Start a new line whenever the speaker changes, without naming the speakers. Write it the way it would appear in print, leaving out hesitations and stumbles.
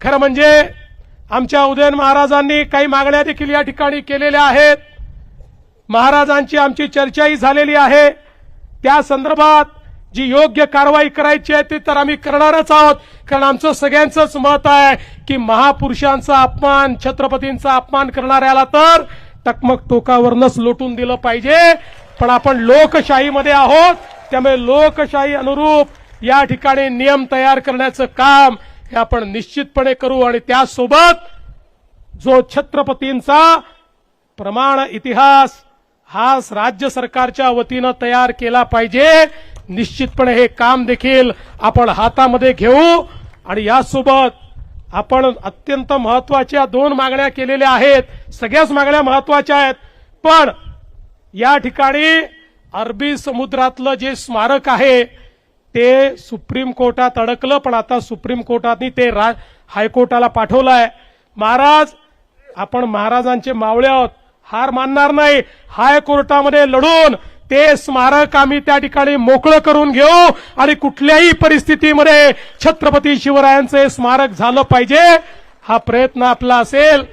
खरं म्हणजे आमच्या उदयन महाराजांनी काही मागण्या देखील या ठिकाणी केलेल्या आहेत. महाराजांची आमची चर्चाही झालेली आहे. त्या संदर्भात जी योग्य कारवाई करायची आहे ती तर आम्ही करणारच आहोत. कारण आमचं सगळ्यांचंच मत आहे की महापुरुषांचा अपमान, छत्रपतींचा अपमान करणाऱ्याला तर टकमक टोकावरनच लोटून दिलं पाहिजे. पण आपण लोकशाहीमध्ये आहोत, त्यामुळे लोकशाही अनुरूप या ठिकाणी नियम तयार करण्याचं काम हे आपण निश्चितपणे करू. आणि त्यासोबत जो छत्रपतींचा प्रमाण इतिहास हा राज्य सरकारच्या वतीनं तयार केला पाहिजे. निश्चितपणे हे काम देखील आपण हातामध्ये घेऊ. आणि यासोबत आपण अत्यंत महत्वाच्या 2 मागण्या केलेल्या आहेत. सगळ्याच मागण्या महत्वाच्या आहेत. पण या ठिकाणी अरबी समुद्रातलं जे स्मारक आहे ते सुप्रीम कोर्टात अडकलं, पण आता सुप्रीम कोर्टाने ते हायकोर्टाला पाठवलंय. महाराज, आपण महाराजांचे मावळे आहोत, हार मानणार नाही. हायकोर्टामध्ये लढून ते स्मारक आम्ही त्या ठिकाणी मोकळं करून घेऊ आणि कुठल्याही परिस्थितीमध्ये छत्रपती शिवरायांचे स्मारक झालं पाहिजे हा प्रयत्न आपला असेल.